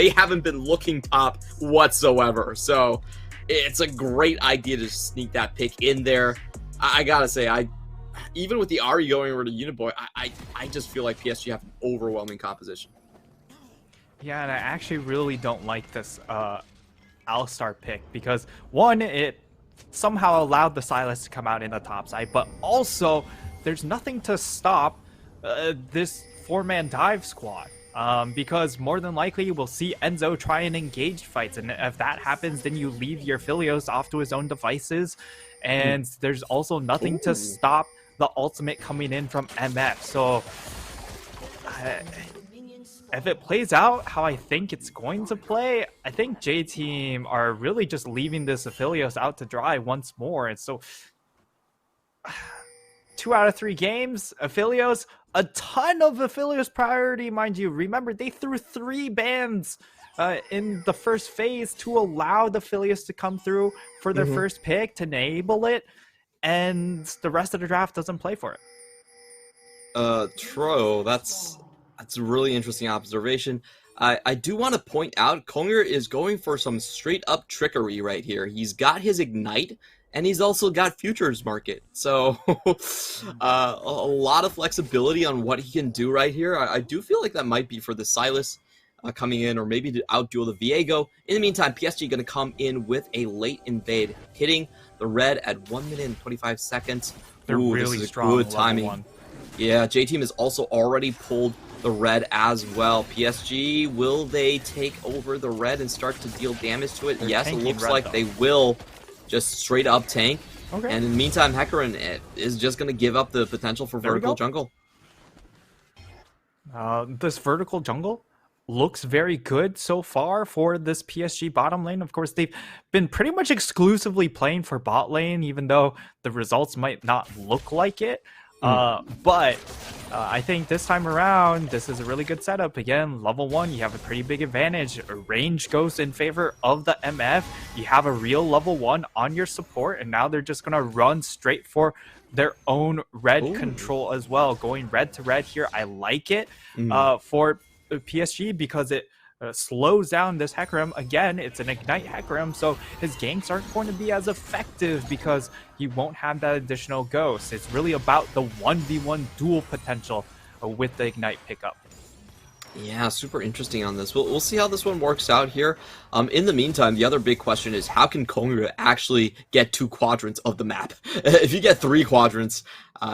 they haven't been looking top whatsoever. So it's a great idea to sneak that pick in there. I gotta say, even with the Ari going over to Uniboy, I just feel like PSG have an overwhelming composition. Yeah, and I actually really don't like this Alistar pick because, one, it somehow allowed the Silas to come out in the top side, but also there's nothing to stop this 4-man dive squad. Because more than likely we'll see Enzo try and engage fights, and if that happens, then you leave your Philios off to his own devices, and there's also nothing to stop the ultimate coming in from MF. So if it plays out how I think it's going to play, I think J-Team are really just leaving this Aphelios out to dry once more. And so 2 out of 3 games, Aphelios, a ton of Aphelios priority, mind you. Remember, they threw 3 bans in the first phase to allow the Aphelios to come through for their first pick, to enable it, and the rest of the draft doesn't play for it. True. That's a really interesting observation. I do want to point out, Konger is going for some straight up trickery right here. He's got his Ignite, and he's also got Futures Market. So a lot of flexibility on what he can do right here. I do feel like that might be for the Silas coming in, or maybe to outduel the Viego. In the meantime, PSG going to come in with a late invade, hitting the red at 1 minute and 25 seconds. They're really this is strong. Good timing. One. Yeah, J-Team has also already pulled the red as well. PSG, will they take over the red and start to deal damage to it? Yes, it looks like they will. Just straight up tank. Okay. And in the meantime, Hecarim is just going to give up the potential for vertical jungle. This vertical jungle looks very good so far for this PSG bottom lane. Of course, they've been pretty much exclusively playing for bot lane, even though the results might not look like it. But I think this time around, this is a really good setup. Again, level 1, you have a pretty big advantage. Range goes in favor of the MF. You have a real level 1 on your support, and now they're just going to run straight for their own red control as well. Going red to red here, I like it for PSG because it slows down this Hecarim. Again, it's an Ignite Hecarim, so his ganks aren't going to be as effective because he won't have that additional ghost. It's really about the 1v1 duel potential with the Ignite pickup. Yeah, super interesting on this. We'll see how this one works out here. In the meantime, the other big question is, how can Konger actually get 2 quadrants of the map? If you get 3 quadrants,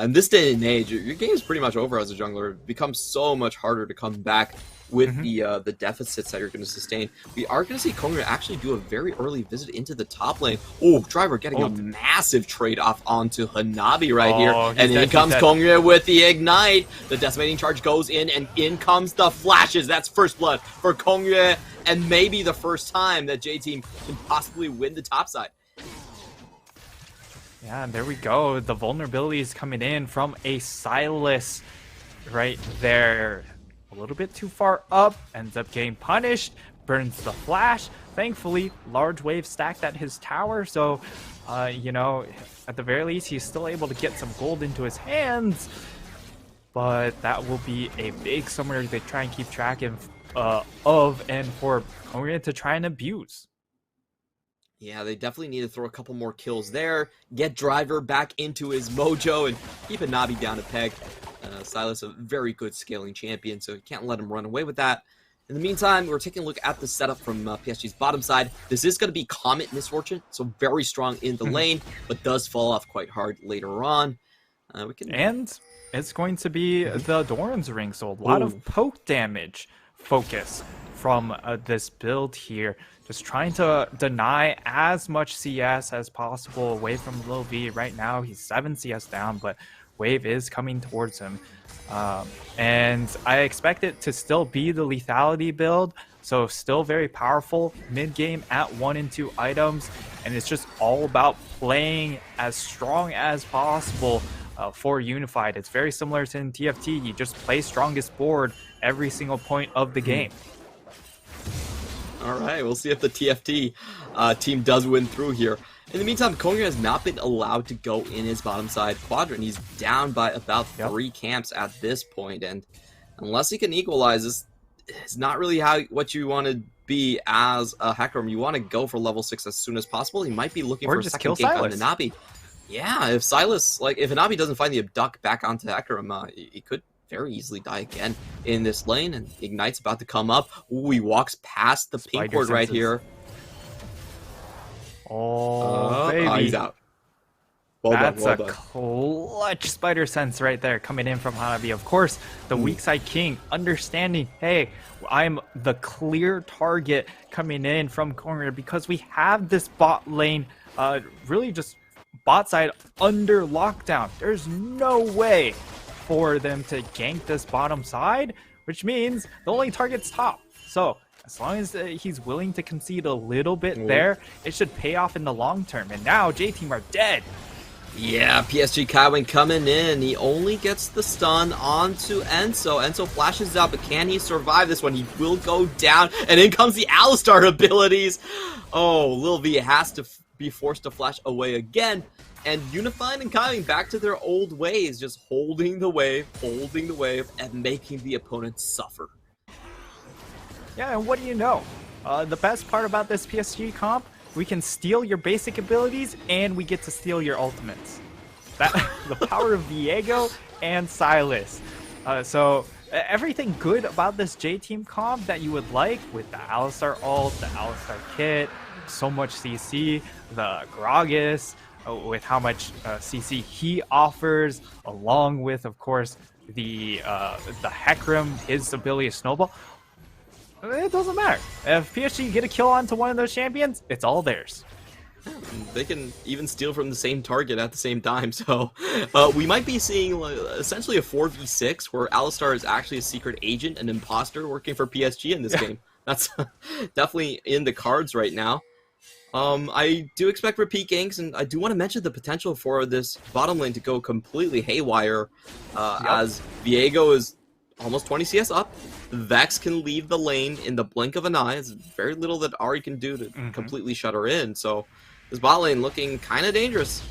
in this day and age, your game is pretty much over as a jungler. It becomes so much harder to come back with the deficits that you're going to sustain. We are going to see Konger actually do a very early visit into the top lane. Oh, Driver getting a massive trade-off onto Hanabi right here. And in comes Konger with the Ignite. The decimating charge goes in, and in comes the flashes. That's first blood for Konger, and maybe the first time that J-Team can possibly win the top side. Yeah, and there we go. The vulnerability is coming in from a Silas right there. A little bit too far up, ends up getting punished, burns the flash. Thankfully, large wave stacked at his tower, so you know, at the very least he's still able to get some gold into his hands, but that will be a big summoner they try and keep track of, and for Korea to try and abuse. Yeah, they definitely need to throw a couple more kills there, get Driver back into his mojo, and keep Hanabi down a peg. Silas, a very good scaling champion, so you can't let him run away with that. In the meantime, we're taking a look at the setup from PSG's bottom side. This is going to be Comet Misfortune, so very strong in the lane, but does fall off quite hard later on. And it's going to be the Doran's Ring, so a lot of poke damage focus from this build here. Just trying to deny as much CS as possible away from Lil V. Right now, he's 7 CS down, but wave is coming towards him. And I expect it to still be the lethality build, so still very powerful mid-game at 1 and 2 items, and it's just all about playing as strong as possible for Unified. It's very similar to in TFT. You just play strongest board every single point of the game. All right, we'll see if the TFT team does win through here. In the meantime, Konger has not been allowed to go in his bottom side quadrant. He's down by about 3 camps at this point, and unless he can equalize, this is not really what you want to be as a Hecarim, you want to go for level 6 as soon as possible. He might be looking Or for a just second kill gank on Silas. Nanabi. Yeah, if Silas, like, if Nanabi doesn't find the abduct back onto Hecarim, he could very easily die again in this lane, and Ignite's about to come up. Ooh, he walks past the pink Spider ward right senses. here. Oh, baby. He's out. Well That's done, a well done. clutch spider sense right there coming in from Hanabi. Of course, the weak side king understanding, hey, I'm the clear target coming in from corner because we have this bot lane really just bot side under lockdown. There's no way for them to gank this bottom side, which means the only target's top. So as long as he's willing to concede a little bit there, it should pay off in the long term. And now J-Team are dead. Yeah, PSG Kaiwin coming in. He only gets the stun onto Enzo. Enzo flashes out, but can he survive this one? He will go down, and in comes the Alistar abilities. Oh, Lil V has to be forced to flash away again. And Unified and Kaiwin back to their old ways, just holding the wave, and making the opponent suffer. Yeah, and what do you know? The best part about this PSG comp, we can steal your basic abilities and we get to steal your ultimates. That the power of Viego and Silas. So everything good about this J-Team comp that you would like with the Alistar ult, the Alistar kit, so much CC, the Gragas, with how much CC he offers, along with, of course, the Hecarim, his ability to snowball. It doesn't matter. If PSG get a kill onto one of those champions, it's all theirs. They can even steal from the same target at the same time, so we might be seeing essentially a 4v6 where Alistar is actually a secret agent, an imposter working for PSG in this game. That's definitely in the cards right now. I do expect repeat ganks, and I do want to mention the potential for this bottom lane to go completely haywire, as Viego is almost 20 CS up. Vex can leave the lane in the blink of an eye. There's very little that Ahri can do to completely shut her in, so this bot lane looking kind of dangerous.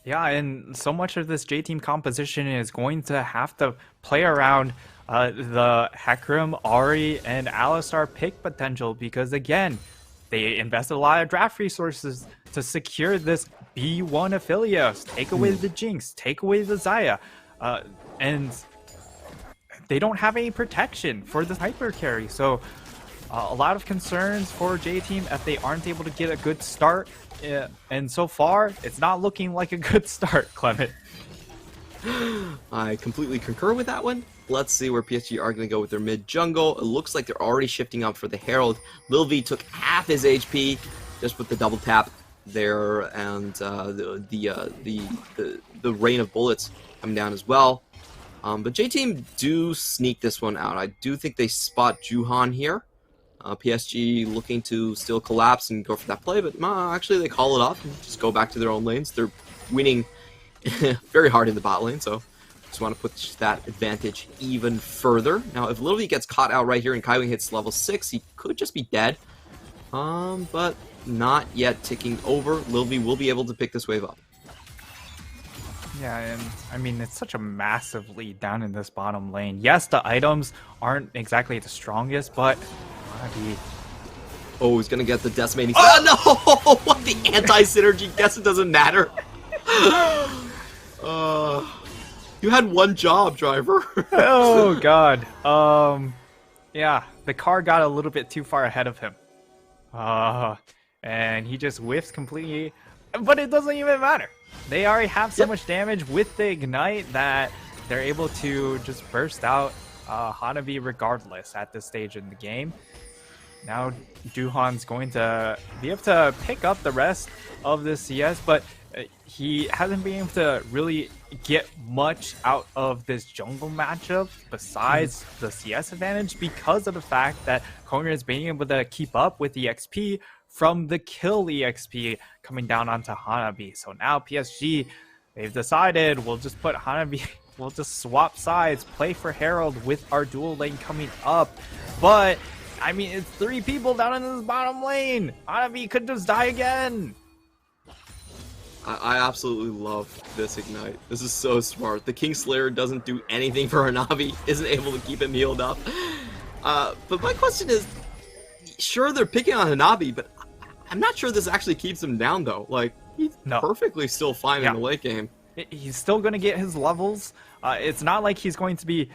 Yeah, and so much of this J-Team composition is going to have to play around the Hecarim, Ahri, and Alistar pick potential because, again, they invested a lot of draft resources to secure this B1 Aphelios, take away the Jinx, take away the Xayah, and they don't have any protection for the hyper carry. So a lot of concerns for J-Team if they aren't able to get a good start. And so far, it's not looking like a good start, Clement. I completely concur with that one. Let's see where PSG are going to go with their mid jungle. It looks like they're already shifting up for the Herald. Lil V took half his HP just with the double tap there, and the rain of bullets coming down as well. But J-Team do sneak this one out. I do think they spot Juhan here. PSG looking to still collapse and go for that play, but actually they call it off and just go back to their own lanes. They're winning very hard in the bot lane, so just want to push that advantage even further. Now, if Lil V gets caught out right here and Kaiwing hits level 6, he could just be dead. But not yet ticking over. Lil V will be able to pick this wave up. Yeah, and I mean, it's such a massive lead down in this bottom lane. Yes, the items aren't exactly the strongest, but oh, he's gonna get the decimating. Oh no! What the anti-synergy? Guess it doesn't matter. You had one job, driver. Oh god. Yeah, the car got a little bit too far ahead of him. And he just whiffs completely. But it doesn't even matter. They already have so much damage with the Ignite that they're able to just burst out Hanabi regardless at this stage in the game. Now Duhan's going to be able to pick up the rest of the CS, but he hasn't been able to really get much out of this jungle matchup besides the CS advantage because of the fact that Konger is being able to keep up with the XP from the kill EXP coming down onto Hanabi. So now PSG, they've decided we'll just put Hanabi, we'll just swap sides, play for Herald with our dual lane coming up. But, I mean, it's 3 people down in this bottom lane. Hanabi could just die again. I absolutely love this Ignite. This is so smart. The Kingslayer doesn't do anything for Hanabi, isn't able to keep him healed up. But my question is, sure they're picking on Hanabi, but I'm not sure this actually keeps him down though. Like he's No. perfectly still fine in the late game. He's still going to get his levels. It's not like he's going to be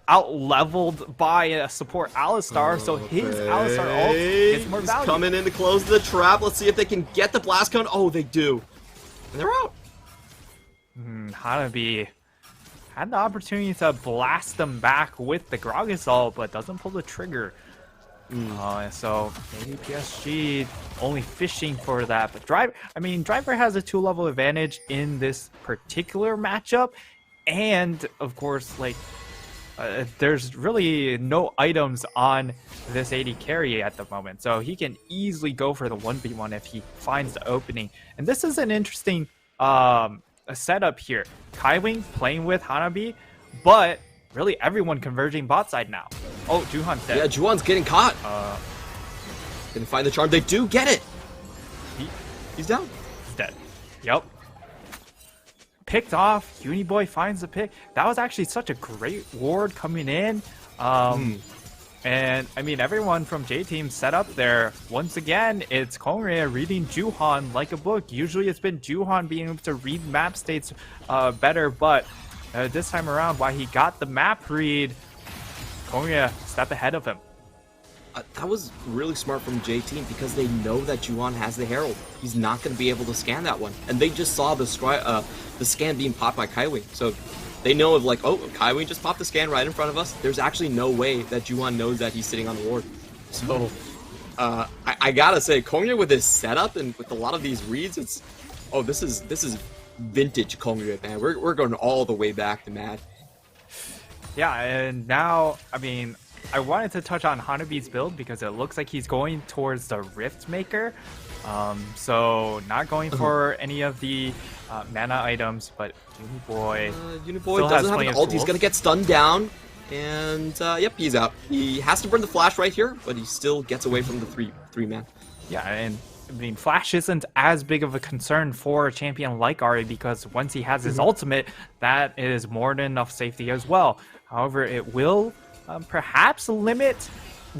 out-leveled by a support Alistar, so his Alistar ult gets more value. He's coming in to close the trap. Let's see if they can get the blast cone. Oh, they do. And they're out. Hanabi had the opportunity to blast them back with the Gragas ult, but doesn't pull the trigger. So maybe PSG only fishing for that, but Driver has a 2-level advantage in this particular matchup, and of course, like there's really no items on this AD carry at the moment, so he can easily go for the 1v1 if he finds the opening. And this is an interesting a setup here. Kaiwing playing with Hanabi, but really everyone converging bot side now. Oh, Juhan's dead. Yeah, Juhan's getting caught. Gonna find the charm. They do get it. He's down. He's dead. Yep. Picked off. Uniboy finds the pick. That was actually such a great ward coming in. And I mean, everyone from J Team set up there. Once again, it's Kongre reading Juhan like a book. Usually it's been Juhan being able to read map states better, but this time around, while he got the map read, Kongre stepped ahead of him. That was really smart from J Team because they know that Juhan has the Herald. He's not going to be able to scan that one. And they just saw the scan being popped by Kaiwing. So they know of like, oh, Kaiwing just popped the scan right in front of us. There's actually no way that Juhan knows that he's sitting on the ward. So I gotta say, Kongre with his setup and with a lot of these reads, it's this is vintage Kongre, man. We're going all the way back to Mad. Yeah, and now, I mean, I wanted to touch on Hanabi's build because it looks like he's going towards the Rift Maker. So not going for any of the mana items, but Uniboy doesn't have an ult. He's gonna get stunned down, and yep, he's out. He has to burn the flash right here, but he still gets away from the three man. Yeah, and I mean, Flash isn't as big of a concern for a champion like Ari because once he has his ultimate, that is more than enough safety as well. However, it will perhaps limit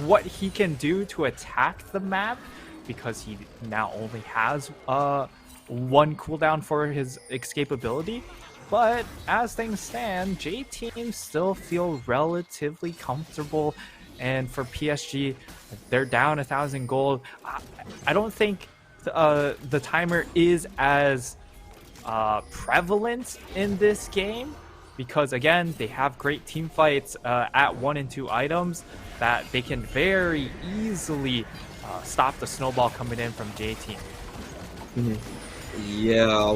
what he can do to attack the map because he now only has one cooldown for his escapability. But as things stand, J Team still feel relatively comfortable, and for PSG, they're down 1,000 gold. I don't think the timer is as prevalent in this game because, again, they have great team fights at 1 and 2 items that they can very easily stop the snowball coming in from J Team. Yeah,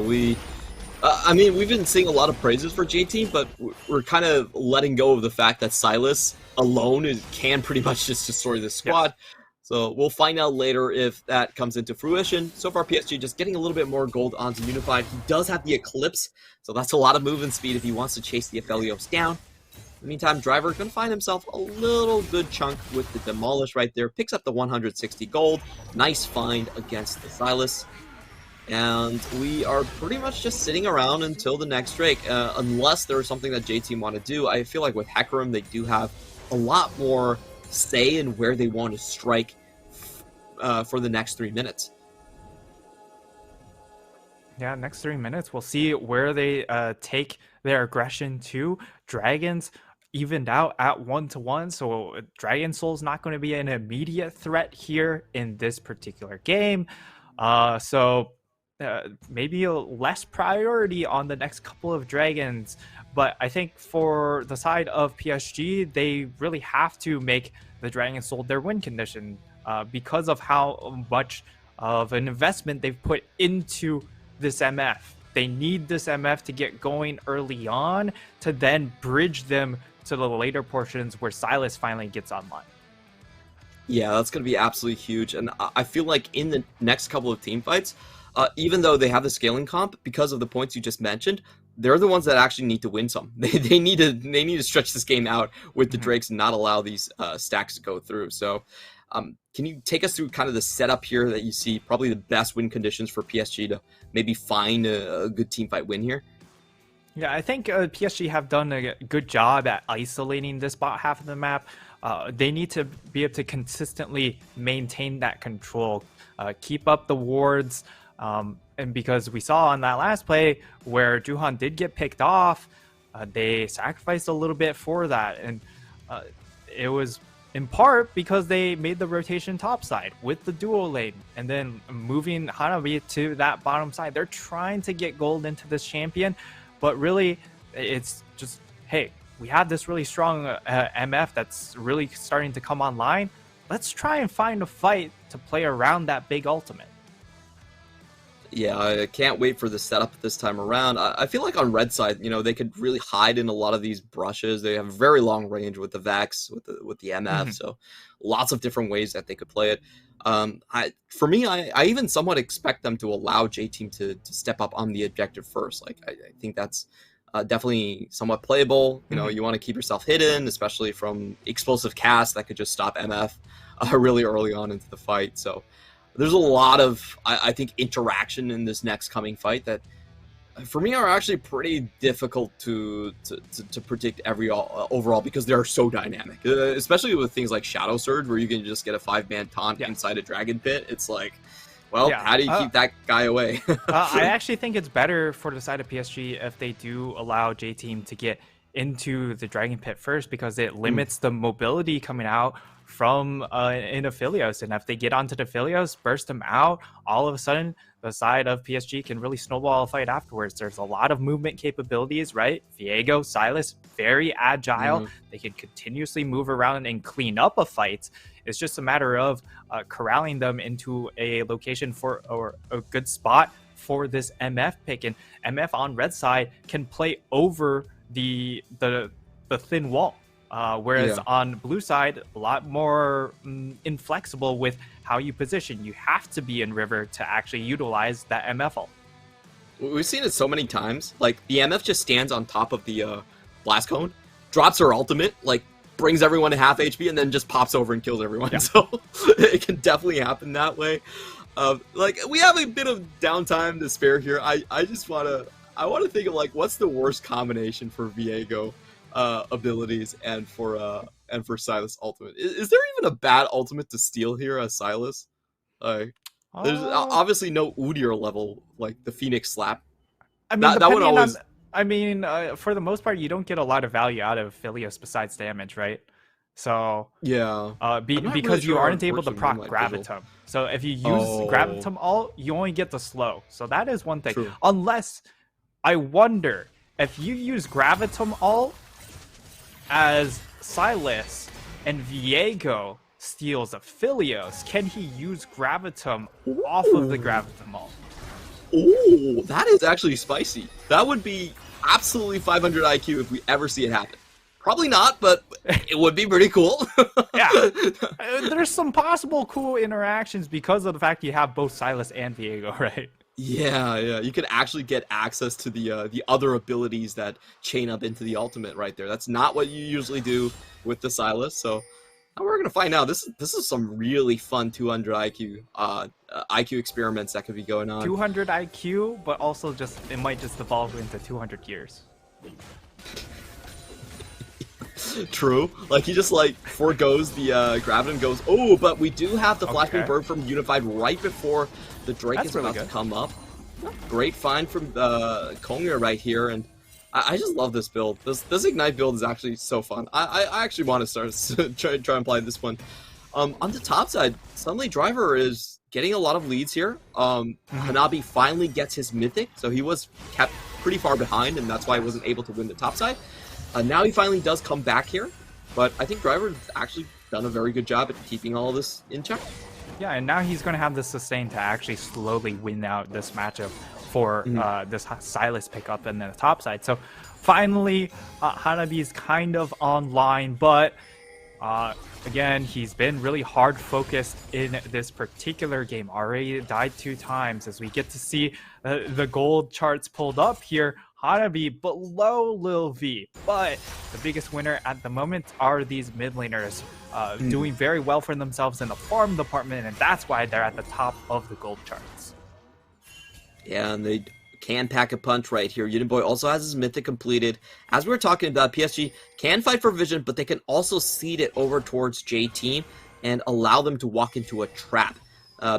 I mean, we've been seeing a lot of praises for J Team, but we're kind of letting go of the fact that Silas alone can pretty much just destroy the squad. Yeah. So we'll find out later if that comes into fruition. So far, PSG just getting a little bit more gold onto Unified. He does have the Eclipse, so that's a lot of movement speed if he wants to chase the Aphelios down. In the meantime, Driver going to find himself a little good chunk with the Demolish right there. Picks up the 160 gold. Nice find against the Silas. And we are pretty much just sitting around until the next Drake, unless there is something that J Team want to do. I feel like with Hecarim, they do have a lot more say in where they want to strike for the next 3 minutes. Yeah, next 3 minutes, we'll see where they take their aggression to. Dragons evened out at 1-1, so Dragon Soul's not going to be an immediate threat here in this particular game. Maybe a less priority on the next couple of dragons, but I think for the side of PSG, they really have to make the Dragon Soul their win condition because of how much of an investment they've put into this MF. They need this MF to get going early on to then bridge them to the later portions where Silas finally gets online. Yeah, that's going to be absolutely huge, and I feel like in the next couple of team fights, even though they have the scaling comp, because of the points you just mentioned, they're the ones that actually need to win some. They need to stretch this game out with the Drakes and not allow these stacks to go through. So can you take us through kind of the setup here that you see probably the best win conditions for PSG to maybe find a good team fight win here? Yeah, I think PSG have done a good job at isolating this bot half of the map. They need to be able to consistently maintain that control, keep up the wards, and because we saw on that last play where Juhan did get picked off, they sacrificed a little bit for that, and it was in part because they made the rotation topside with the dual lane and then moving Hanabi to that bottom side. They're trying to get gold into this champion, but really it's just, hey, we have this really strong MF that's really starting to come online. Let's try and find a fight to play around that big ultimate. Yeah, I can't wait for the setup this time around. I feel like on red side, they could really hide in a lot of these brushes. They have very long range with the Vex, with the MF, so lots of different ways that they could play it. For me, I even somewhat expect them to allow J Team to step up on the objective first. Like I think that's definitely somewhat playable. You want to keep yourself hidden, especially from explosive casts that could just stop MF really early on into the fight. So there's a lot of, I think, interaction in this next coming fight that, for me, are actually pretty difficult to predict overall because they are so dynamic, especially with things like Shadow Surge, where you can just get a 5-man taunt inside a Dragon Pit. It's like, well, how do you keep that guy away? I actually think it's better for the side of PSG if they do allow J Team to get into the Dragon Pit first, because it limits the mobility coming out from in Aphelios, and if they get onto the Aphelios, burst them out, all of a sudden the side of PSG can really snowball a fight afterwards. There's a lot of movement capabilities, right? Viego, Silas, very agile. They can continuously move around and clean up a fight. It's just a matter of corralling them into a location or a good spot for this MF pick, and MF on red side can play over the thin wall. Whereas on blue side, a lot more inflexible with how you position. You have to be in river to actually utilize that MF ult. We've seen it so many times. Like, the MF just stands on top of the blast cone, drops her ultimate, like, brings everyone to half HP, and then just pops over and kills everyone. So it can definitely happen that way. Like, we have a bit of downtime to spare here. I want to think of, like, what's the worst combination for Viego abilities and for Silas ultimate. Is there even a bad ultimate to steal here as Silas? There's obviously no Udyr level, like the Phoenix slap. I mean, that one always. For the most part, you don't get a lot of value out of Philios besides damage, right? So because you aren't able to proc Gravitum. So if you use Gravitum ult, you only get the slow. So that is one thing. True. Unless, I wonder if you use Gravitum ult as Silas and Viego steals Aphelios, can he use Gravitum off of the Gravitum ult? Oh, that is actually spicy. That would be absolutely 500 IQ if we ever see it happen. Probably not, but it would be pretty cool. There's some possible cool interactions because of the fact you have both Silas and Viego, right? Yeah, you could actually get access to the other abilities that chain up into the ultimate right there. That's not what you usually do with the Silas, so now we're gonna find out. This is some really fun 200 IQ IQ experiments that could be going on. 200 IQ, but also it might just evolve into 200 years. True. Like, he just, like, forgoes the Graviton, goes, oh, but we do have the Flashbang Bird from Unified right before the Drake is about to come up. Great find from Kongya right here, and I just love this build. This Ignite build is actually so fun. I actually want to start try and play this one. On the top side, suddenly Driver is getting a lot of leads here. Hanabi finally gets his Mythic, so he was kept pretty far behind, and that's why he wasn't able to win the top side. Now he finally does come back here, but I think Driver's actually done a very good job at keeping all of this in check. Yeah, and now he's going to have the sustain to actually slowly win out this matchup for this Silas pickup in the top side. So finally, Hanabi is kind of online, but again, he's been really hard focused in this particular game. Already died 2 times. As we get to see the gold charts pulled up here, Hanabi below Lil V, but the biggest winner at the moment are these mid laners doing very well for themselves in the farm department, and that's why they're at the top of the gold charts. Yeah, and they can pack a punch right here. Boy also has his mythic completed. As we were talking about, PSG can fight for vision, but they can also seed it over towards J-Team and allow them to walk into a trap.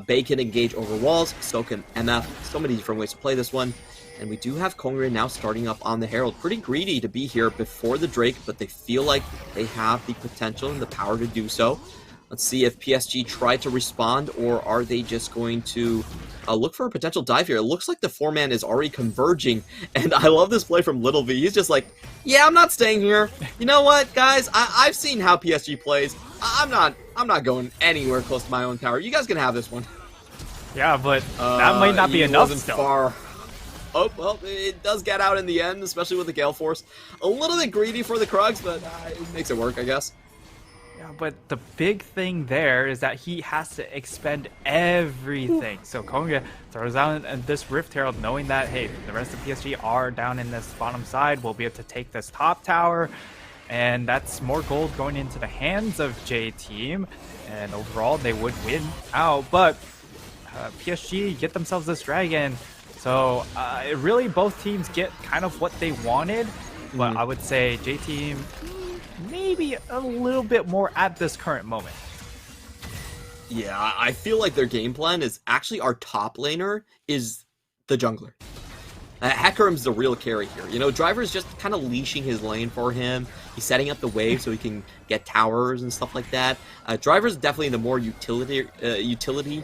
Bay can engage over walls, so can MF. So many different ways to play this one. And we do have Kongre now starting up on the Herald. Pretty greedy to be here before the Drake, but they feel like they have the potential and the power to do so. Let's see if PSG try to respond, or are they just going to look for a potential dive here. It looks like the 4-man is already converging, and I love this play from Little V. He's just like, yeah, I'm not staying here. You know what, guys? I've seen how PSG plays. I'm not going anywhere close to my own tower. You guys can have this one. Yeah, but that might not be enough still. Far. Oh, well, it does get out in the end, especially with the Gale Force. A little bit greedy for the Krugs, but it makes it work, I guess. Yeah, but the big thing there is that he has to expend everything. So Konga throws out this Rift Herald knowing that, hey, the rest of PSG are down in this bottom side. We'll be able to take this top tower. And that's more gold going into the hands of J-Team. And overall, they would win out. But PSG get themselves this dragon. So really both teams get kind of what they wanted. But I would say J-Team maybe a little bit more at this current moment. Yeah, I feel like their game plan is actually our top laner is the jungler. Hecarim's the real carry here. You know, Driver's just kind of leashing his lane for him. He's setting up the wave so he can get towers and stuff like that. Driver's definitely the more utility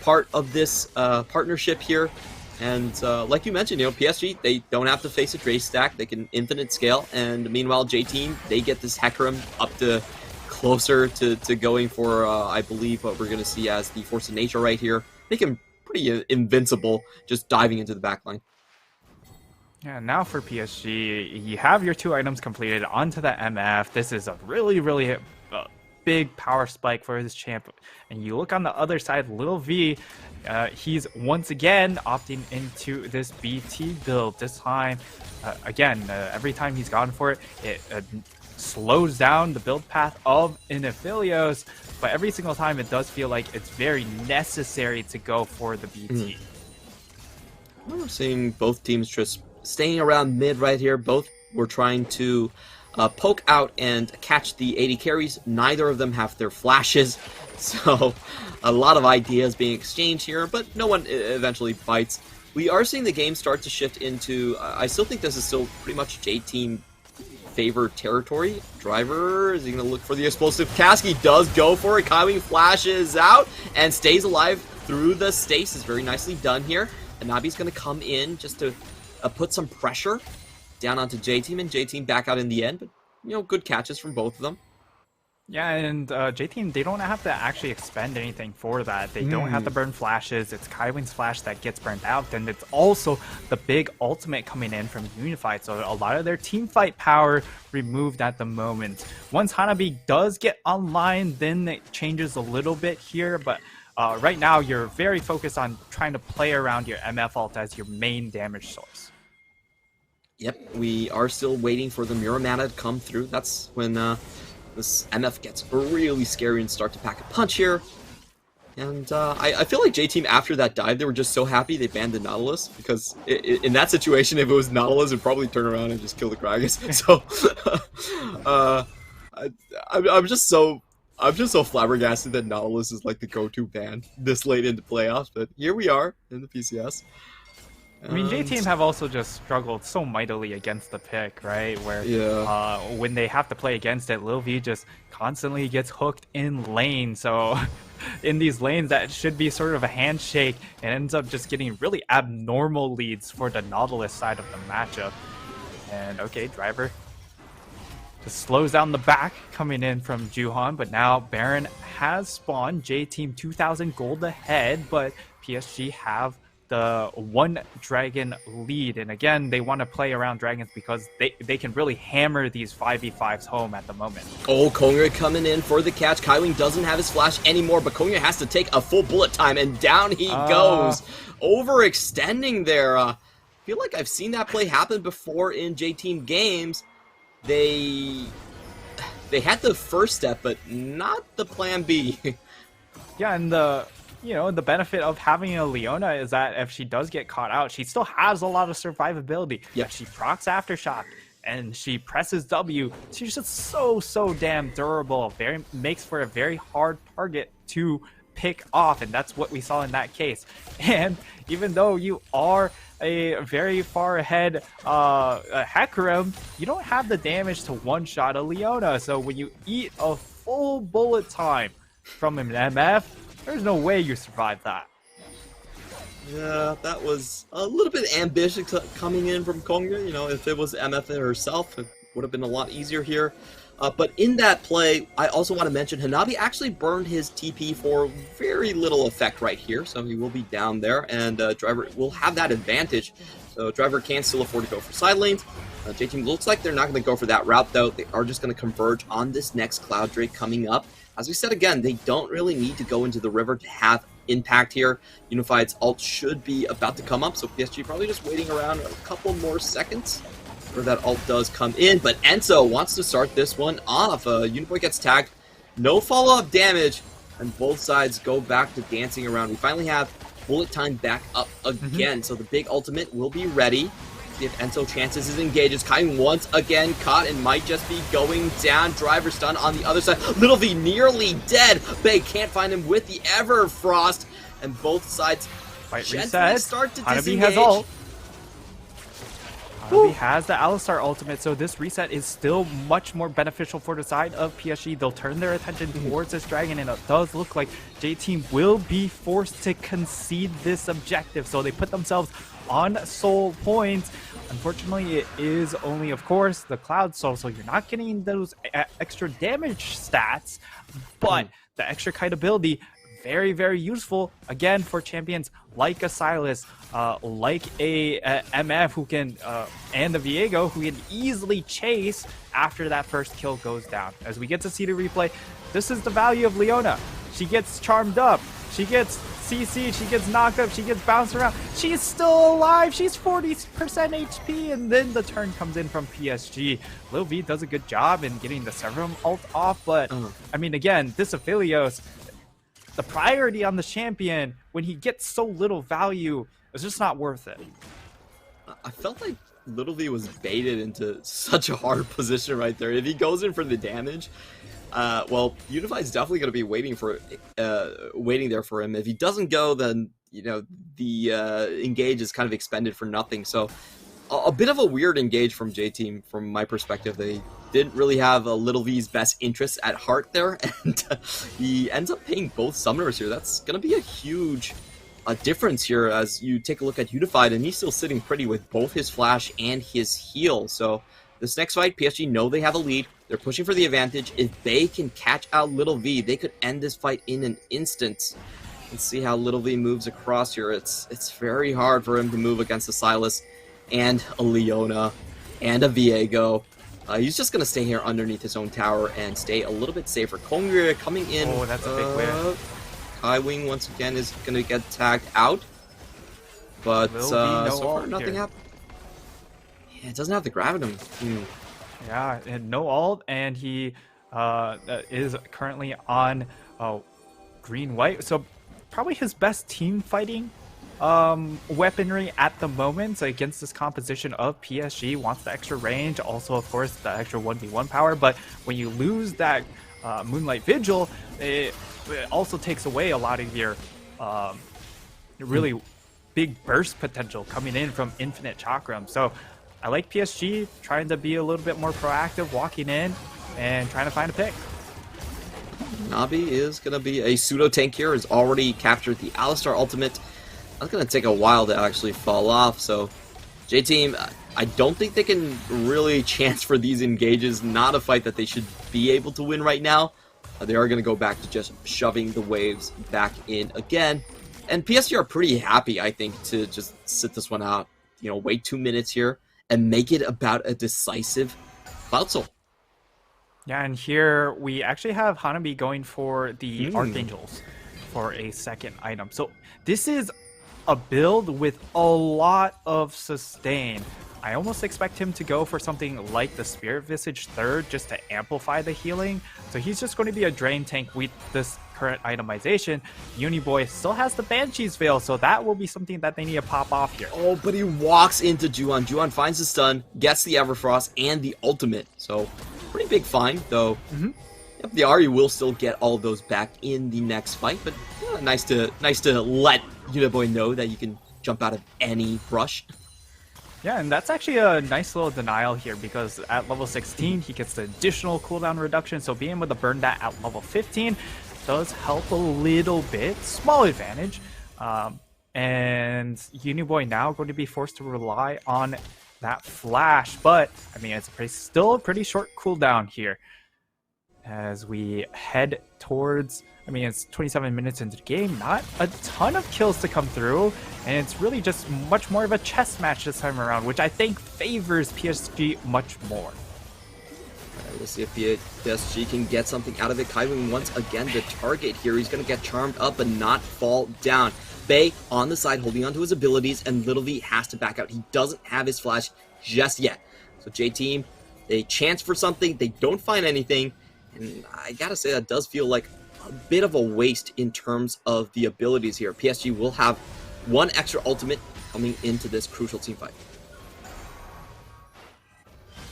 part of this partnership here. And like you mentioned, you know, PSG, they don't have to face a Dray stack. They can infinite scale. And meanwhile, J-Team, they get this Hecarim up to closer to going for, I believe, what we're going to see as the Force of Nature right here. Make him pretty invincible, just diving into the backline. Yeah, now for PSG, you have your 2 items completed onto the MF. This is a really big power spike for this champ. And you look on the other side, Lil V, he's once again opting into this BT build. This time, again, every time he's gone for it, it slows down the build path of Inaphilios. But every single time, it does feel like it's very necessary to go for the BT. We're seeing both teams just staying around mid right here. Both were trying to poke out and catch the 80 carries. Neither of them have their flashes, so a lot of ideas being exchanged here, but no one eventually bites. We are seeing the game start to shift into, I still think this is still pretty much J-Team favored territory. Driver, is he going to look for the explosive cask? He does go for it. Kaiwing flashes out and stays alive through the stasis. Very nicely done here. And Nabi's going to come in just to put some pressure down onto J-Team, and J-Team back out in the end. But, you know, good catches from both of them. Yeah, and J-Team, they don't have to actually expend anything for that. They don't have to burn flashes. It's Kaiwing's flash that gets burned out. And it's also the big ultimate coming in from Unified. So a lot of their team fight power removed at the moment. Once Hanabi does get online, then it changes a little bit here. But right now, you're very focused on trying to play around your MF ult as your main damage source. Yep, we are still waiting for the Muramana to come through. That's when this MF gets really scary and start to pack a punch here. And I feel like J-Team, after that dive, they were just so happy they banned the Nautilus, because in that situation, if it was Nautilus, it'd probably turn around and just kill the Kragus. So I'm just so flabbergasted that Nautilus is like the go-to ban this late into playoffs, but here we are in the PCS. I mean, J-Team have also just struggled so mightily against the pick, right? Where when they have to play against it, Lil V just constantly gets hooked in lane. So in these lanes, that should be sort of a handshake, and ends up just getting really abnormal leads for the Nautilus side of the matchup. And okay, Driver just slows down the back coming in from Juhan, but now Baron has spawned. J-Team 2,000 gold ahead, but PSG have the 1 dragon lead. And again, they want to play around dragons because they can really hammer these 5v5s home at the moment. Oh, Kongre coming in for the catch. Kaiwing doesn't have his flash anymore, but Kongre has to take a full bullet time, and down he goes. Overextending there. I feel like I've seen that play happen before in J-Team games. They had the first step, but not the plan B. Yeah, and the you know, the benefit of having a Leona is that if she does get caught out, she still has a lot of survivability. Yep. If she procs Aftershock and she presses W, she's just so damn durable. Very makes for a very hard target to pick off, and that's what we saw in that case. And even though you are a very far ahead Hecarim, you don't have the damage to one-shot a Leona. So when you eat a full bullet time from an MF, there's no way you survive that. Yeah, that was a little bit ambitious coming in from Konga. You know, if it was MF herself, it would have been a lot easier here. But in that play, I also want to mention Hanabi actually burned his TP for very little effect right here, so he will be down there, and Driver will have that advantage. So Driver can still afford to go for side lanes. J-Team looks like they're not going to go for that route, though. They are just going to converge on this next Cloud Drake coming up. As we said again, they don't really need to go into the river to have impact here. Unified's ult should be about to come up, so PSG probably just waiting around a couple more seconds where that ult does come in. But Enzo wants to start this one off. Uniboy gets tagged, no follow-up damage, and both sides go back to dancing around. We finally have bullet time back up again, so the big ultimate will be ready. If Enzo chances his engages, Kai once again caught and might just be going down. Driver stun on the other side. Little V nearly dead. Bay can't find him with the Everfrost, and both sides gently start to disengage. Has ult. Hanabi has the Alistar ultimate, so this reset is still much more beneficial for the side of PSG. They'll turn their attention towards this dragon, and it does look like J-Team will be forced to concede this objective, so they put themselves on soul points. Unfortunately, it is only, of course, the Cloud Soul, so you're not getting those extra damage stats, but the extra kite ability, very useful, again, for champions like a Sylas, like a MF who can, and the Viego who can easily chase after that first kill goes down. As we get to see the replay, this is the value of Leona. She gets charmed up, she gets CC, she gets knocked up, she gets bounced around, she's still alive, she's 40% HP, and then the turn comes in from PSG. Lil V does a good job in getting the Severum ult off, but I mean, again, this Aphelios, the priority on the champion when he gets so little value is just not worth it. I felt like Little V was baited into such a hard position right there. If he goes in for the damage, well, Unified's definitely going to be waiting there for him. If he doesn't go, then you know the engage is kind of expended for nothing. So a bit of a weird engage from J-Team from my perspective. They didn't really have Little V's best interests at heart there, and he ends up paying both summoners here. That's going to be a huge difference here as you take a look at Unified, and he's still sitting pretty with both his flash and his heal. So this next fight, PSG know they have a lead. They're pushing for the advantage. If they can catch out Little V, they could end this fight in an instant. Let's see how Little V moves across here. It's very hard for him to move against a Sylas and a Leona and a Viego. He's just going to stay here underneath his own tower and stay a little bit safer. Kongre coming in. Oh, that's a big win. Kai Wing once again is going to get tagged out. But so far nothing happened. Yeah, it doesn't have the Gravitum. Yeah, and no ult, and he is currently on green-white. So probably his best team fighting weaponry at the moment against this composition of PSG. Wants the extra range, also of course the extra 1v1 power, but when you lose that Moonlight Vigil, it also takes away a lot of your really big burst potential coming in from Infinite Chakram. So I like PSG trying to be a little bit more proactive, walking in and trying to find a pick. Nabi is going to be a pseudo tank here, has already captured the Alistar ultimate. That's going to take a while to actually fall off, so J-Team, I don't think they can really chance for these engages. Not a fight that they should be able to win right now. They are going to go back to just shoving the waves back in again. And PSG are pretty happy, I think, to just sit this one out. You know, wait 2 minutes here and make it about a decisive Cloud Soul. Yeah, and here we actually have Hanabi going for the Archangels for a second item. So this is a build with a lot of sustain. I almost expect him to go for something like the Spirit Visage third just to amplify the healing. So he's just going to be a drain tank with this current itemization, Uniboy still has the Banshee's Veil, so that will be something that they need to pop off here. Oh, but he walks into Juhan. Juhan finds the stun, gets the Everfrost, and the ultimate. So, pretty big find, though. Yep, the Ahri will still get all of those back in the next fight, but yeah, nice to let Uniboy know that you can jump out of any brush. Yeah, and that's actually a nice little denial here because at level 16, he gets the additional cooldown reduction, so being able to burn that at level 15 does help a little bit. Small advantage. And Uniboy now going to be forced to rely on that flash, but, I mean, it's still a pretty short cooldown here. As we head towards, I mean, it's 27 minutes into the game, not a ton of kills to come through, and it's really just much more of a chess match this time around, which I think favors PSG much more. We'll see if PSG can get something out of it. Kaiwing once again the target here. He's going to get charmed up but not fall down. Bay on the side holding onto his abilities, and Little V has to back out. He doesn't have his flash just yet. So J-Team, they chance for something, they don't find anything. And I gotta say, that does feel like a bit of a waste in terms of the abilities here. PSG will have one extra ultimate coming into this crucial team fight.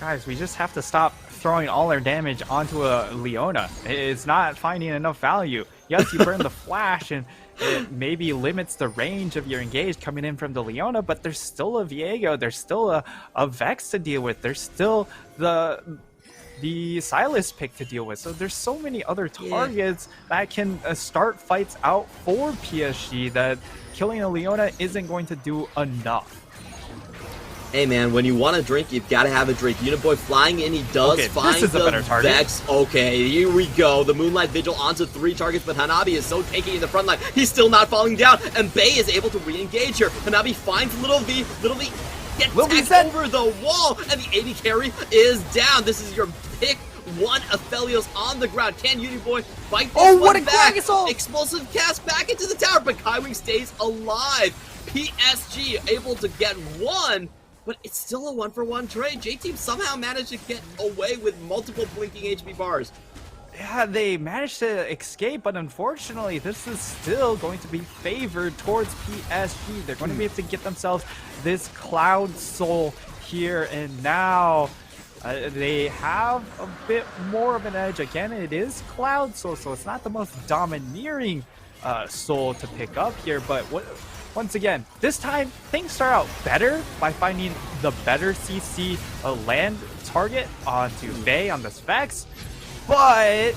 Guys, we just have to stop throwing all our damage onto a Leona. It's not finding enough value. Yes, you burn the flash and it maybe limits the range of your engage coming in from the Leona, but there's still a Viego, there's still a Vex to deal with, there's still the Silas pick to deal with. So there's so many other targets that can start fights out for PSG that killing a Leona isn't going to do enough. Hey man, when you want a drink, you've got to have a drink. Uniboy flying in, he does find the Vex. Okay, here we go. The Moonlight Vigil onto 3 targets, but Hanabi is so tanky in the front line. He's still not falling down, and Bay is able to re-engage here. Hanabi finds Little V. Little V gets tagged over the wall, and the AD carry is down. This is your pick one Aphelios on the ground. Can Uniboy fight this one back? Explosive cast back into the tower, but Kaiwing stays alive. PSG able to get one, but it's still a 1-for-1 trade. J-Team somehow managed to get away with multiple blinking HP bars. Yeah, they managed to escape, but unfortunately, this is still going to be favored towards PSG. They're going to be able to get themselves this Cloud Soul here, and now they have a bit more of an edge. Again, it is Cloud Soul, so it's not the most domineering soul to pick up here, but once again, this time things start out better by finding the better CC land target onto Bay on this Vex, but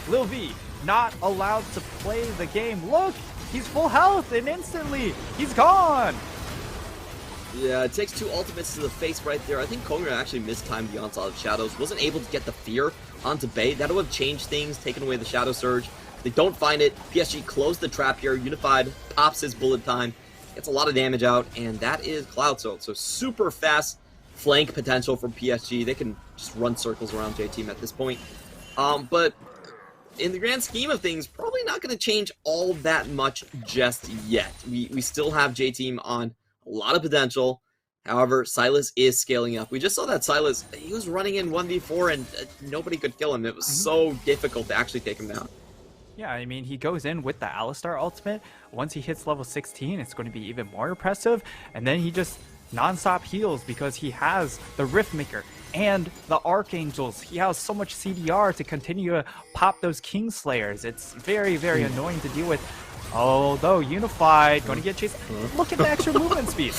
Lil V not allowed to play the game. Look, he's full health and instantly he's gone. Yeah, it takes 2 ultimates to the face right there. I think Kongra actually mistimed the Onslaught of Shadows. Wasn't able to get the fear onto Bay. That would have changed things, taken away the Shadow Surge. They don't find it. PSG closed the trap here. Unified pops his bullet time. Gets a lot of damage out, and that is Cloud Soul. So super fast flank potential from PSG. They can just run circles around J-Team at this point. But in the grand scheme of things, probably not going to change all that much just yet. We still have J-Team on a lot of potential. However, Silas is scaling up. We just saw that Silas, he was running in 1v4 and nobody could kill him. It was so difficult to actually take him down. Yeah, I mean, he goes in with the Alistar ultimate. Once he hits level 16, it's going to be even more impressive. And then he just non-stop heals because he has the Riftmaker and the Archangels. He has so much CDR to continue to pop those Kingslayers. It's very, very annoying to deal with. Although Unified going to get chased. Look at the extra movement speed.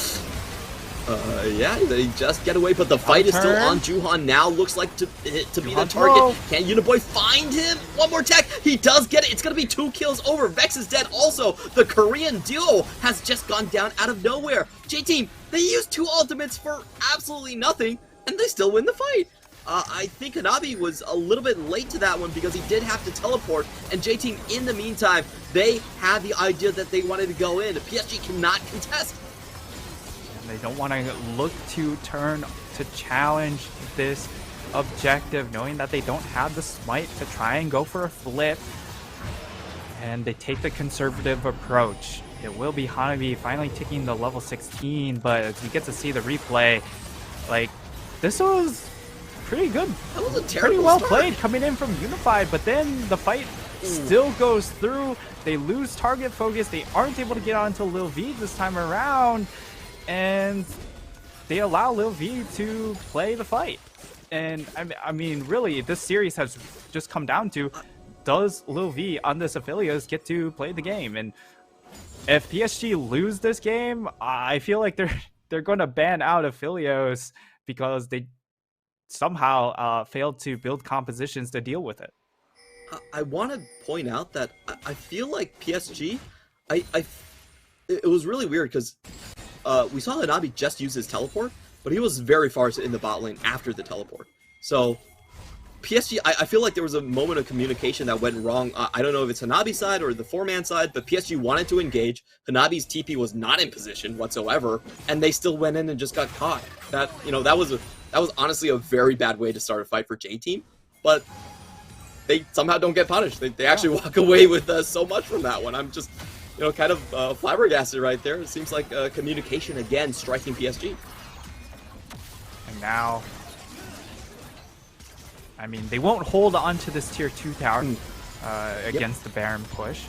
Yeah, they just get away, but the fight is still on. Juhan now looks like to be the target. Can Uniboy find him? One more tech. He does get it. It's going to be 2 kills over. Vex is dead also. The Korean duo has just gone down out of nowhere. J-Team, they used 2 ultimates for absolutely nothing, and they still win the fight. I think Hanabi was a little bit late to that one because he did have to teleport, and J-Team, in the meantime, they had the idea that they wanted to go in. PSG cannot contest. They don't want to look to turn to challenge this objective, knowing that they don't have the smite to try and go for a flip. And they take the conservative approach. It will be Hanabi finally ticking the level 16, but as you get to see the replay, like, this was pretty good. That was a pretty well start. played coming in from Unified, but then the fight still goes through. They lose target focus. They aren't able to get onto Lil V this time around, and they allow Lil V to play the fight. And I mean, really, this series has just come down to, does Lil V on this Affiliates get to play the game? And if PSG lose this game, I feel like they're going to ban out Affiliates because they somehow failed to build compositions to deal with it. I want to point out that I feel like PSG, it was really weird because we saw Hanabi just use his teleport, but he was very far in the bot lane after the teleport. So PSG, I feel like there was a moment of communication that went wrong. I don't know if it's Hanabi's side or the 4-man side, but PSG wanted to engage. Hanabi's TP was not in position whatsoever, and they still went in and just got caught. That was honestly a very bad way to start a fight for J Team, but they somehow don't get punished. They actually walk away with so much from that one. I'm just kind of flabbergasted right there. It seems like communication again striking PSG. And now, I mean, they won't hold on to this tier 2 tower against the Baron push,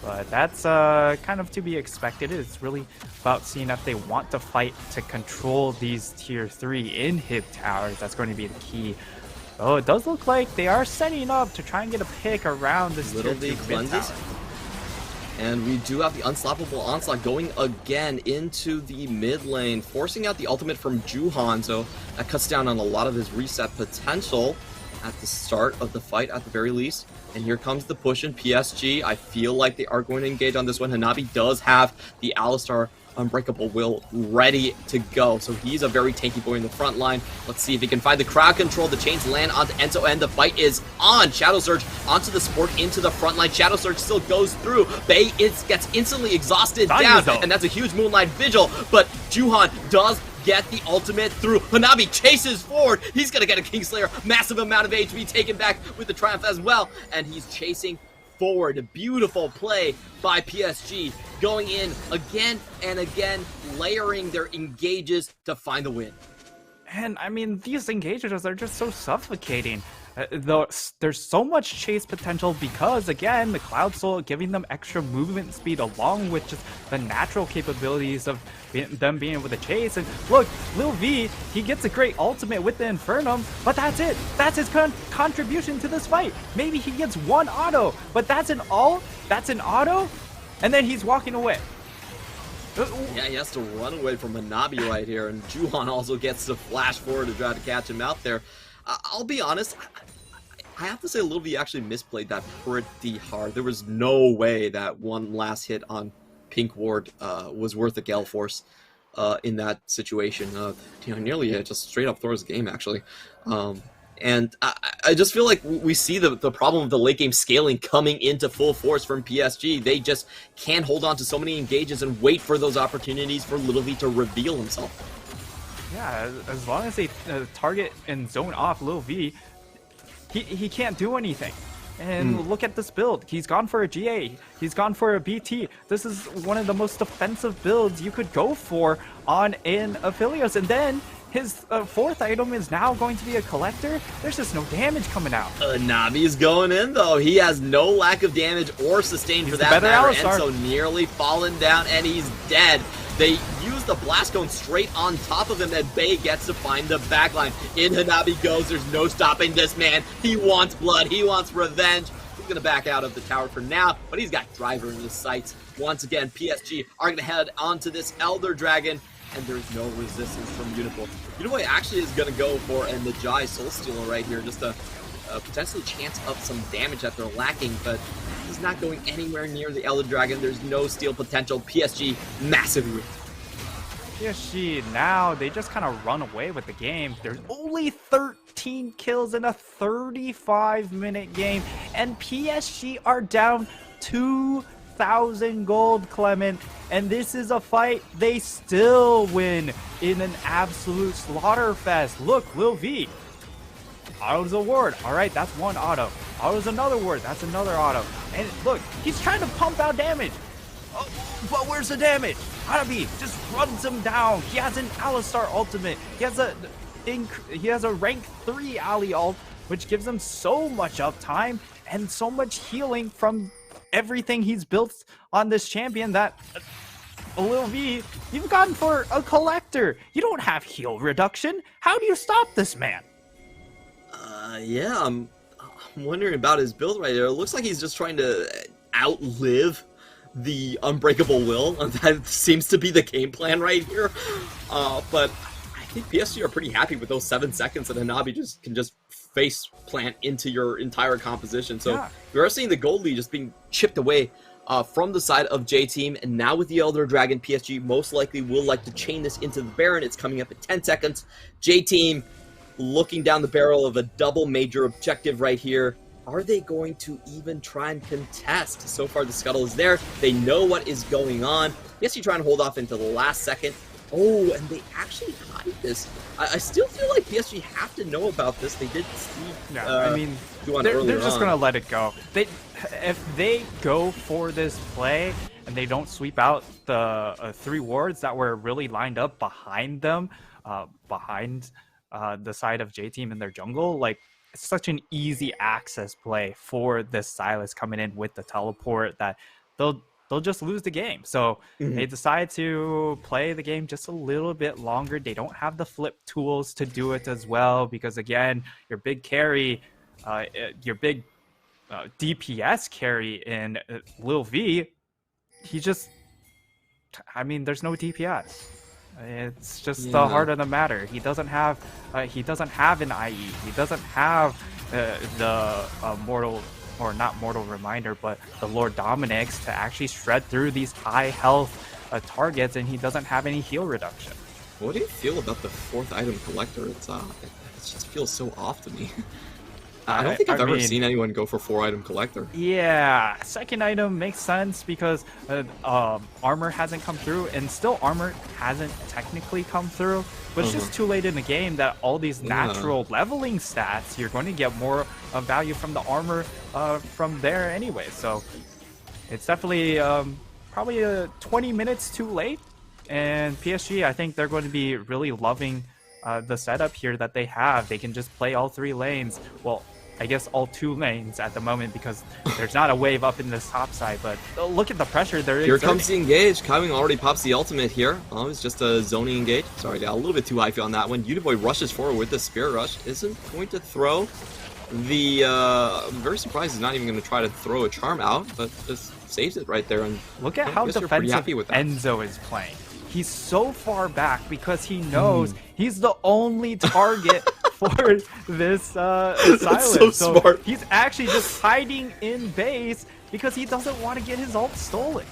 but that's kind of to be expected. It's really about seeing if they want to fight to control these tier 3 in-hit towers. That's going to be the key. Oh, it does look like they are setting up to try and get a pick around this Little tier 2 cleanses. tower. And we do have the Unstoppable Onslaught going again into the mid lane, forcing out the ultimate from Juhan, so that cuts down on a lot of his reset potential at the start of the fight at the very least. And here comes the push in PSG. I feel like they are going to engage on this one. Hanabi does have the Alistar Unbreakable Will ready to go, so he's a very tanky boy in the front line. Let's see if he can find the crowd control. The chains land onto Enzo, and the fight is on. Shadow Surge onto the support into the front line. Shadow Surge still goes through. Bay gets instantly exhausted down, and that's a huge Moonlight Vigil, but Juhan does get the ultimate through. Hanabi chases forward. He's gonna get a Kingslayer. Massive amount of HP taken back with the Triumph as well, and he's chasing forward. Beautiful play by PSG, going in again and again, layering their engages to find the win. And I mean, these engages are just so suffocating. There's so much chase potential because, again, the Cloud Soul giving them extra movement speed along with just the natural capabilities of them being able to chase. And look, Lil V, he gets a great ultimate with the Infernum, but that's it. That's his contribution to this fight. Maybe he gets one auto, but that's an ult, that's an auto, and then he's walking away. Yeah, he has to run away from Hanabi right here, and Juhan also gets to flash forward to try to catch him out there. I'll be honest, I have to say Lil V actually misplayed that pretty hard. There was no way that one last hit on Pink Ward was worth a Gale Force in that situation. Nearly just straight up throws the game, actually. And I just feel like we see the problem of the late game scaling coming into full force from PSG. They just can't hold on to so many engages and wait for those opportunities for Lil V to reveal himself. Yeah, as long as they target and zone off Lil V, he can't do anything. And look at this build. He's gone for a GA. He's gone for a BT. This is one of the most defensive builds you could go for on an Affiliates. And then his fourth item is now going to be a collector. There's just no damage coming out. Navi's going in, though. He has no lack of damage or sustain for that matter. And so nearly fallen down, and he's dead. They use the Blast Cone straight on top of him, and Bay gets to find the backline. In Hanabi goes. There's no stopping this man. He wants blood. He wants revenge. He's going to back out of the tower for now, but he's got Driver in his sights. Once again, PSG are going to head onto this Elder Dragon, and there's no resistance from Uniboy. Uniboy actually is going to go for a Najai Soul Stealer right here, just to potentially chance up some damage that they're lacking, but he's not going anywhere near the Elder Dragon. There's no steal potential. PSG, massive win. PSG, now they just kind of run away with the game. There's only 13 kills in a 35-minute game, and PSG are down 2,000 gold, Clement. And this is a fight they still win in an absolute slaughterfest. Look, Lil V. Auto's a ward. All right, that's one auto. Auto's another ward. That's another auto. And look, he's trying to pump out damage. Oh, but where's the damage? Hanabi just runs him down. He has an Alistar ultimate. He has a rank 3 Ali ult, which gives him so much uptime. and so much healing from everything he's built on this champion that Lil V, you've gone for a collector. You don't have heal reduction. How do you stop this man? Yeah, I'm wondering about his build right there. It looks like he's just trying to outlive the Unbreakable Will. That seems to be the game plan right here. But I think PSG are pretty happy with those 7 seconds, and Hanabi can just face plant into your entire composition. So yeah, we are seeing the gold lead just being chipped away from the side of J Team, and now with the Elder Dragon, PSG most likely will like to chain this into the Baron. It's coming up at 10 seconds. J Team looking down the barrel of a double major objective right here. Are they going to even try and contest? So far the scuttle is there. They know what is going on. PSG trying to hold off into the last second. Oh, and they actually hide this. I still feel like PSG have to know about this. They did see. Yeah, I mean, they're just gonna let it go. If they go for this play and they don't sweep out the 3 wards that were really lined up behind them, behind the side of J Team in their jungle, like, it's such an easy access play for this Sylas coming in with the teleport that they'll just lose the game. So they decide to play the game just a little bit longer. They don't have the flip tools to do it as well, because again, your big carry, your big DPS carry in Lil V, there's no DPS. It's just the heart of the matter. He doesn't have an IE. He doesn't have the mortal, or not mortal reminder, but the Lord Dominix to actually shred through these high health targets, and he doesn't have any heal reduction. What do you feel about the 4th item collector? It just feels so off to me. I don't think I've ever seen anyone go for 4 item collector. Yeah, 2nd item makes sense because armor hasn't come through, and still armor hasn't technically come through, but it's just too late in the game that all these natural leveling stats, you're going to get more value from the armor from there anyway. So it's definitely probably 20 minutes too late, and PSG, I think they're going to be really loving the setup here that they have. They can just play all 3 lanes. Well, I guess all 2 lanes at the moment, because there's not a wave up in this top side, but look at the pressure there. Here comes the engage. Kaiwing already pops the ultimate here. Oh, it's just a zoning engage. Sorry, got a little bit too high on that one. Uniboy rushes forward with the Spirit Rush. Isn't going to throw the... I'm very surprised he's not even going to try to throw a charm out, but just saves it right there. And look at how defensive Enzo is playing. He's so far back because he knows he's the only target for this Sylas. So smart. He's actually just hiding in base because he doesn't want to get his ult stolen.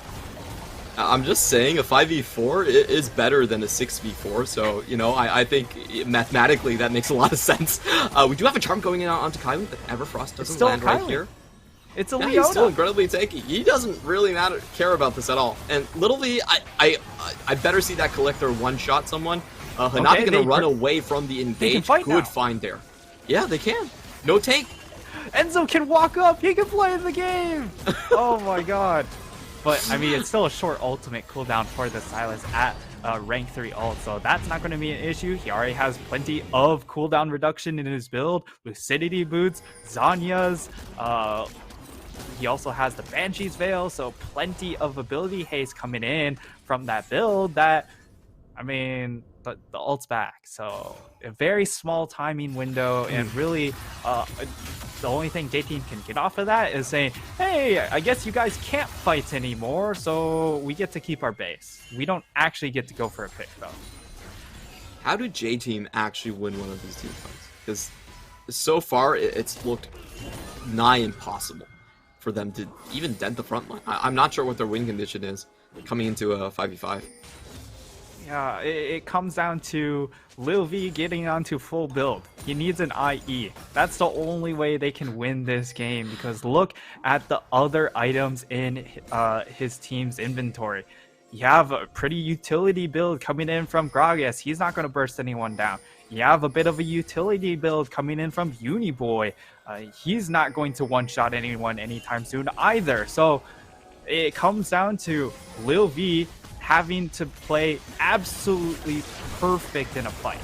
I'm just saying a 5v4 is better than a 6v4, so, you know, I think mathematically that makes a lot of sense. We do have a charm going in onto Kaiwing, but Everfrost doesn't land right here. It's a Leona. He's still incredibly tanky. He doesn't really care about this at all. And Little V, I better see that collector one-shot someone. Hanabi gonna run away from the engage. Good find there. Yeah, they can. No tank. Enzo can walk up. He can play the game. Oh my god. But, I mean, it's still a short ultimate cooldown for the Sylas at rank 3 ult, so that's not going to be an issue. He already has plenty of cooldown reduction in his build. Lucidity boots, Zanya's, he also has the Banshee's Veil, so plenty of ability haste coming in from that build that, I mean, the ult's back. So a very small timing window, and really the only thing J-Team can get off of that is saying, hey, I guess you guys can't fight anymore, so we get to keep our base. We don't actually get to go for a pick, though. How did J-Team actually win one of these team fights? Because so far, it's looked nigh impossible for them to even dent the front line. I'm not sure what their win condition is coming into a 5v5. Yeah, it comes down to Lil V getting onto full build. He needs an IE. That's the only way they can win this game, because look at the other items in his team's inventory. You have a pretty utility build coming in from Gragas. He's not going to burst anyone down. You have a bit of a utility build coming in from Uniboy. He's not going to one-shot anyone anytime soon either. So it comes down to Lil V having to play absolutely perfect in a fight.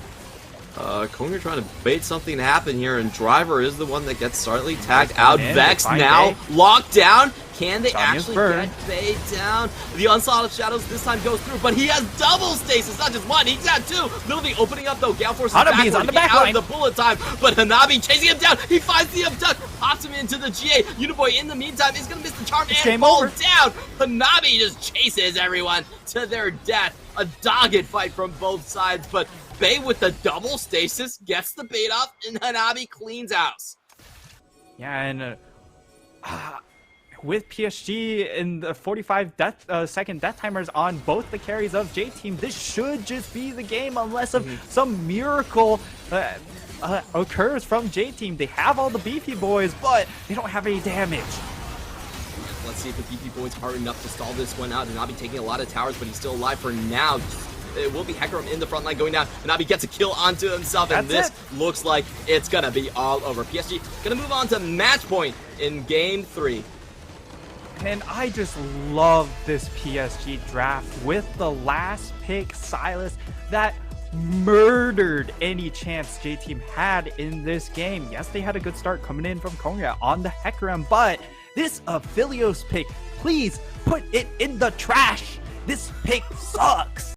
Konger trying to bait something to happen here, and Driver is the one that gets slightly tagged out. in, Vex they now find locked down. Can they Sonya's actually burn. get Bay down? The Onslaught of Shadows this time goes through, but he has double stasis, not just one, he's got two. Literally opening up though, Gale forces Hanabi's on the back out line. of the bullet time, but Hanabi chasing him down. He finds the abduct, pops him into the GA. Uniboy in the meantime is gonna miss the charm and game fall over. down. Hanabi just chases everyone to their death. A dogged fight from both sides, but Bay with the double stasis gets the bait off, and Hanabi cleans house. Yeah, and with PSG in the 45-second death timers on both the carries of J-Team, this should just be the game unless some miracle occurs from J-Team. They have all the beefy boys, but they don't have any damage. Let's see if the BP boys are enough to stall this one out. Hanabi taking a lot of towers, but he's still alive for now. It will be Hecarim in the front line going down. Hanabi gets a kill onto himself, and That's this looks like it's gonna be all over. PSG gonna move on to match point in game 3. And I just love this PSG draft with the last pick, Silas, that murdered any chance J-Team had in this game. Yes, they had a good start coming in from Konya on the Hecarim, but this Aphelios pick, please put it in the trash. This pick sucks.